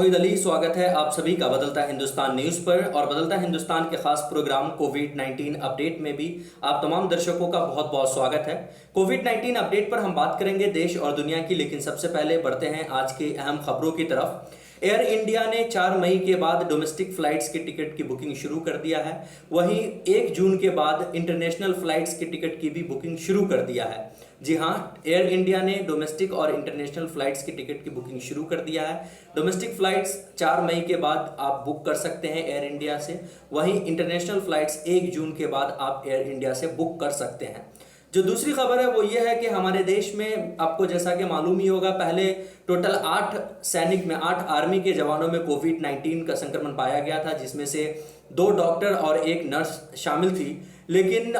मोहित अली। स्वागत है आप सभी का बदलता हिंदुस्तान न्यूज़ पर। और बदलता हिंदुस्तान के खास प्रोग्राम कोविड-19 अपडेट में भी आप तमाम दर्शकों का बहुत बहुत स्वागत है। कोविड-19 अपडेट पर हम बात करेंगे देश और दुनिया की, लेकिन सबसे पहले बढ़ते हैं आज की अहम खबरों की तरफ। एयर इंडिया ने 4 मई के बाद डोमेस्टिक फ्लाइट्स की टिकट की बुकिंग शुरू कर दिया है। वहीं 1 जून के बाद इंटरनेशनल फ्लाइट्स की टिकट की भी बुकिंग शुरू कर दिया है। जी हां, एयर इंडिया ने डोमेस्टिक और इंटरनेशनल फ्लाइट्स की टिकट की बुकिंग शुरू कर दिया है। डोमेस्टिक फ्लाइट्स 4 मई के बाद आप बुक कर सकते हैं एयर इंडिया से। वहीं इंटरनेशनल फ्लाइट्स 1 जून के बाद आप एयर इंडिया से बुक कर सकते हैं। जो दूसरी खबर है वो ये है कि हमारे देश में, आपको जैसा कि मालूम ही होगा, पहले टोटल 8 आर्मी के जवानों में कोविड-19 का संक्रमण पाया गया था, जिसमें से 2 डॉक्टर और 1 नर्स शामिल थी। लेकिन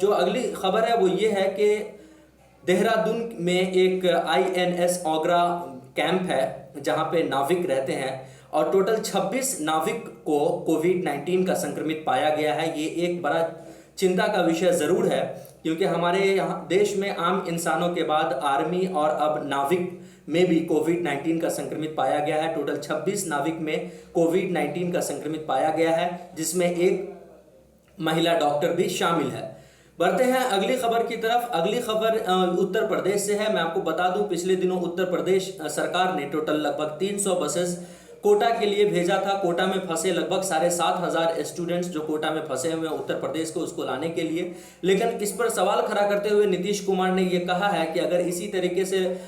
जो अगली खबर है वो ये है कि देहरादून में एक INS ओगरा कैंप है जहां पे नाविक रहते हैं और टोटल 26 नाविक को कोविड-19 का संक्रमित पाया गया है। ये एक बड़ा चिंता का विषय जरूर है, क्योंकि हमारे यहाँ देश में आम इंसानों के बाद आर्मी और अब नाविक में भी कोविड-19 का संक्रमित पाया गया है। टोटल 26 नाविक में कोविड-19 का संक्रमित पाया गया है, जिसमें एक महिला डॉक्टर भी शामिल है। बढ़ते हैं अगली खबर की तरफ। अगली खबर उत्तर प्रदेश से है। मैं आपको बता दूं, पिछले दिनों उत्तर प्रदेश सरकार ने टोटल लगभग 300 बसेस कोटा के लिए भेजा था। कोटा में फंसे लगभग 7,500 स्टूडेंट्स जो कोटा में फंसे हुए हैं उत्तर प्रदेश को, उसको लाने के लिए। लेकिन इस पर सवाल खड़ा करते हुए नीतीश कुमार ने ये कहा है कि अगर इसी तरीके से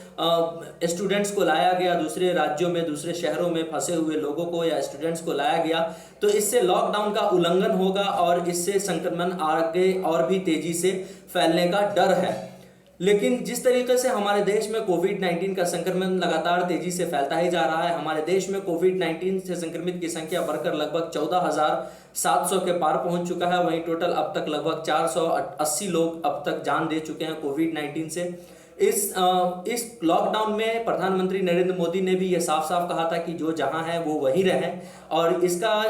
स्टूडेंट्स को लाया गया, दूसरे राज्यों में, दूसरे शहरों में फंसे हुए लोगों को या स्टूडेंट्स को लाया गया, तो इससे लॉकडाउन का उल्लंघन होगा और इससे संक्रमण आगे और भी तेजी से फैलने का डर है। लेकिन जिस तरीके से हमारे देश में कोविड-19 का संक्रमण लगातार तेजी से फैलता ही जा रहा है, हमारे देश में कोविड-19 से संक्रमित की संख्या बढ़कर लगभग 14,700 के पार पहुंच चुका है। वहीं टोटल अब तक लगभग 480 लोग अब तक जान दे चुके हैं कोविड-19 से। इस लॉकडाउन में प्रधानमंत्री नरेंद्र मोदी ने भी ये साफ साफ कहा था कि जो जहां है वो वहीं रहें, और इसका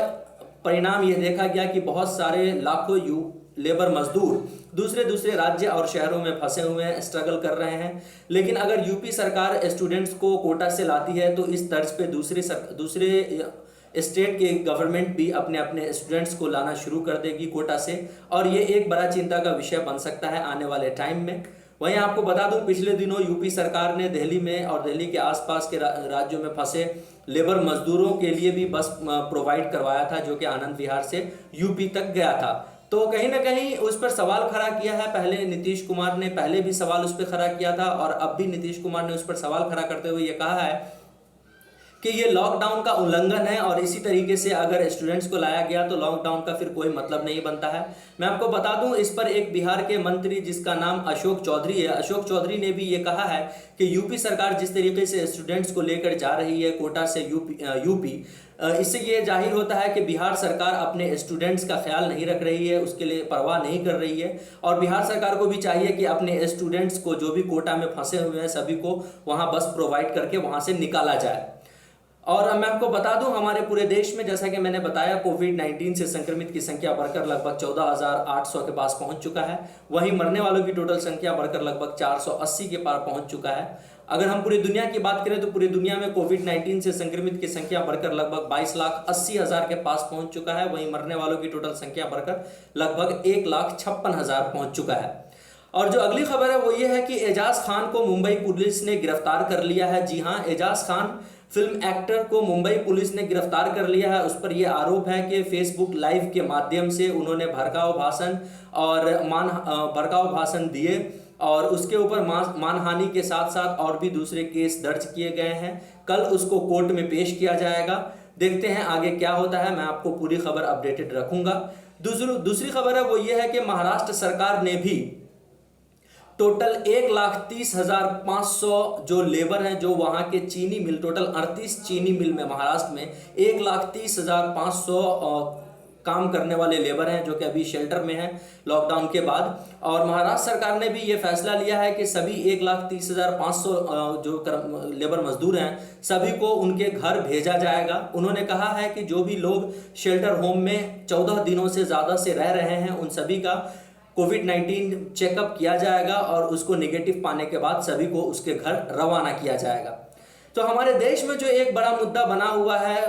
परिणाम यह देखा गया कि बहुत सारे लाखों लेबर मजदूर दूसरे राज्य और शहरों में फंसे हुए हैं, स्ट्रगल कर रहे हैं। लेकिन अगर यूपी सरकार स्टूडेंट्स को कोटा से लाती है तो इस तर्ज पे दूसरे स्टेट के गवर्नमेंट भी अपने अपने स्टूडेंट्स को लाना शुरू कर देगी कोटा से, और ये एक बड़ा चिंता का विषय बन सकता है आने वाले टाइम में। वहीं आपको बता दूं, पिछले दिनों यूपी सरकार ने दिल्ली में और दिल्ली के आसपास के राज्यों में फंसे लेबर मजदूरों के लिए भी बस प्रोवाइड करवाया था, जो कि आनंद विहार से यूपी तक गया था। तो कहीं ना कहीं उस पर सवाल खड़ा किया है। पहले नीतीश कुमार ने पहले भी सवाल उस पर खड़ा किया था और अब भी नीतीश कुमार ने उस पर सवाल खड़ा करते हुए ये कहा है कि ये लॉकडाउन का उल्लंघन है, और इसी तरीके से अगर स्टूडेंट्स को लाया गया तो लॉकडाउन का फिर कोई मतलब नहीं बनता है। मैं आपको बता दूं, इस पर एक बिहार के मंत्री जिसका नाम अशोक चौधरी है, अशोक चौधरी ने भी ये कहा है कि यूपी सरकार जिस तरीके से स्टूडेंट्स को लेकर जा रही है कोटा से यूपी, इससे ये जाहिर होता है कि बिहार सरकार अपने स्टूडेंट्स का ख्याल नहीं रख रही है, उसके लिए परवाह नहीं कर रही है। और बिहार सरकार को भी चाहिए कि अपने स्टूडेंट्स को, जो भी कोटा में फंसे हुए हैं, सभी को वहां बस प्रोवाइड करके वहां से निकाला जाए। और मैं आपको बता दूं, हमारे पूरे देश में, जैसा कि मैंने बताया, कोविड-19 से संक्रमित की संख्या बढ़कर लगभग 14,800 के पास पहुंच चुका है। वहीं मरने वालों की टोटल संख्या बढ़कर लगभग 480 के पार पहुंच चुका है। अगर हम पूरी दुनिया की बात करें तो पूरी दुनिया में कोविड-19 से संक्रमित की संख्या बढ़कर लगभग 22,80,000 के पास पहुंच चुका है। वहीं मरने वालों की टोटल संख्या बढ़कर लगभग 1,56,000 पहुंच चुका है। और जो अगली खबर है वो ये है कि एजाज खान को मुंबई पुलिस ने गिरफ्तार कर लिया है। जी हां, एजाज खान फिल्म एक्टर को मुंबई पुलिस ने गिरफ्तार कर लिया है। उस पर यह आरोप है कि फेसबुक लाइव के माध्यम से उन्होंने भड़काऊ भाषण दिए, और उसके ऊपर मानहानि के साथ साथ और भी दूसरे केस दर्ज किए गए हैं। कल उसको कोर्ट में पेश किया जाएगा। देखते हैं आगे क्या होता है, मैं आपको पूरी खबर अपडेटेड रखूंगा। दूसरी खबर है वो ये है कि महाराष्ट्र सरकार ने भी टोटल 1,30,500 जो लेबर हैं, जो वहां के चीनी मिल, टोटल 38 चीनी मिल में महाराष्ट्र में 1,30,500 काम करने वाले लेबर हैं, जो कि अभी शेल्टर में हैं लॉकडाउन के बाद। और महाराष्ट्र सरकार ने भी ये फैसला लिया है कि सभी 1,30,500 जो लेबर मजदूर हैं, सभी को उनके घर भेजा जाएगा। उन्होंने कहा है कि जो भी लोग शेल्टर होम में 14 दिनों से ज़्यादा से रह रहे हैं, उन सभी का कोविड-19 चेकअप किया जाएगा और उसको नेगेटिव पाने के बाद सभी को उसके घर रवाना किया जाएगा। तो हमारे देश में जो एक बड़ा मुद्दा बना हुआ है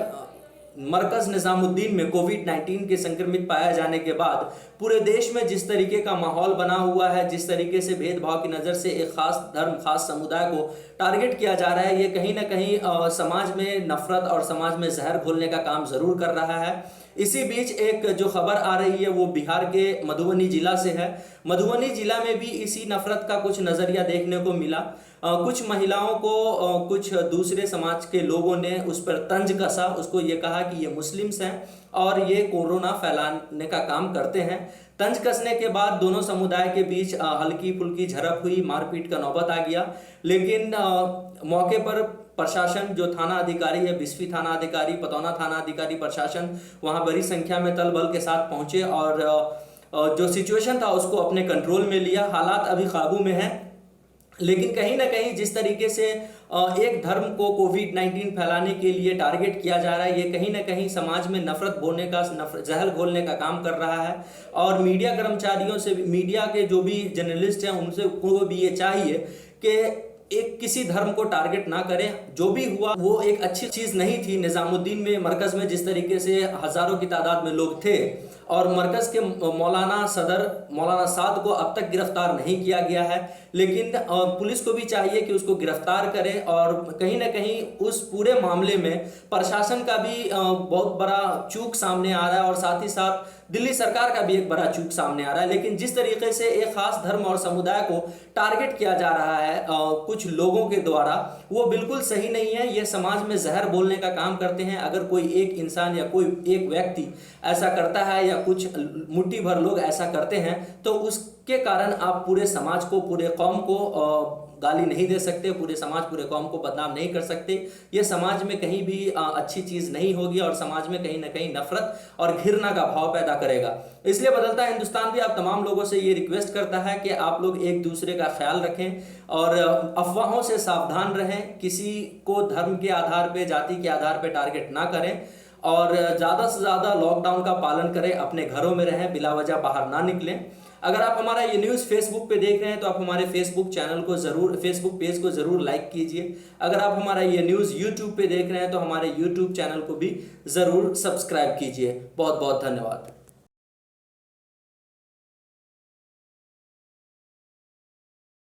मरकज निजामुद्दीन में कोविड-19 के संक्रमित पाया जाने के बाद पूरे देश में जिस तरीके का माहौल बना हुआ है, जिस तरीके से भेदभाव की नज़र से एक खास धर्म, खास समुदाय को टारगेट किया जा रहा है, ये कहीं ना कहीं समाज में नफरत और समाज में जहर घोलने का काम ज़रूर कर रहा है। इसी बीच एक जो खबर आ रही है वो बिहार के मधुबनी जिला से है। मधुबनी जिला में भी इसी नफरत का कुछ नज़रिया देखने को मिला। कुछ महिलाओं को कुछ दूसरे समाज के लोगों ने उस पर तंज कसा, उसको ये कहा कि ये मुस्लिम्स हैं और ये कोरोना फैलाने का काम करते हैं। तंज कसने के बाद दोनों समुदाय के बीच हल्की फुल्की झड़प हुई, मारपीट का नौबत आ गया। लेकिन मौके पर प्रशासन, जो थाना अधिकारी है, बिस्फी थाना अधिकारी, पतौना थाना अधिकारी, प्रशासन वहाँ बड़ी संख्या में तल बल के साथ पहुंचे और जो सिचुएशन था उसको अपने कंट्रोल में लिया। हालात अभी काबू में है, लेकिन कहीं ना कहीं जिस तरीके से एक धर्म को कोविड-19 फैलाने के लिए टारगेट किया जा रहा है, ये कहीं ना कहीं समाज में नफरत बोलने का, जहर घोलने का काम कर रहा है। और मीडिया कर्मचारियों से, मीडिया के जो भी जर्नलिस्ट हैं, उनसे को भी ये चाहिए कि एक किसी धर्म को टारगेट ना करें। जो भी हुआ वो एक अच्छी चीज नहीं थी। निजामुद्दीन में, मरकज में जिस तरीके से हजारों की तादाद में लोग थे और मरकज के मौलाना सदर मौलाना साद को अब तक गिरफ्तार नहीं किया गया है, लेकिन पुलिस को भी चाहिए कि उसको गिरफ्तार करे। और कहीं ना कहीं उस पूरे मामले में प्रशासन का भी बहुत बड़ा चूक सामने आ रहा है और साथ ही साथ दिल्ली सरकार का भी एक बड़ा चूक सामने आ रहा है। लेकिन जिस तरीके से एक खास धर्म और समुदाय को टारगेट किया जा रहा है कुछ लोगों के द्वारा, वो बिल्कुल सही नहीं है। ये समाज में जहर बोलने का काम करते हैं। अगर कोई एक इंसान या कोई एक व्यक्ति ऐसा करता है या कुछ मुट्ठी भर लोग ऐसा करते हैं तो उसके कारण आप पूरे समाज को, पूरे कौम को गाली नहीं दे सकते, पूरे समाज, पूरे कौम को बदनाम नहीं कर सकते। ये समाज में कहीं भी अच्छी चीज़ नहीं होगी और समाज में कहीं ना कहीं नफरत और घृणा का भाव पैदा करेगा। इसलिए बदलता हिंदुस्तान भी आप तमाम लोगों से ये रिक्वेस्ट करता है कि आप लोग एक दूसरे का ख्याल रखें और अफवाहों से सावधान रहें। किसी को धर्म के आधार पर, जाति के आधार पर टारगेट ना करें और ज़्यादा से ज़्यादा लॉकडाउन का पालन करें, अपने घरों में रहें, बिला वजह बाहर ना निकलें। अगर आप हमारा ये न्यूज़ फेसबुक पे देख रहे हैं तो आप हमारे फेसबुक चैनल को ज़रूर, फेसबुक पेज को ज़रूर लाइक कीजिए। अगर आप हमारा ये न्यूज़ यूट्यूब पे देख रहे हैं तो हमारे यूट्यूब चैनल को भी ज़रूर सब्सक्राइब कीजिए। बहुत बहुत धन्यवाद।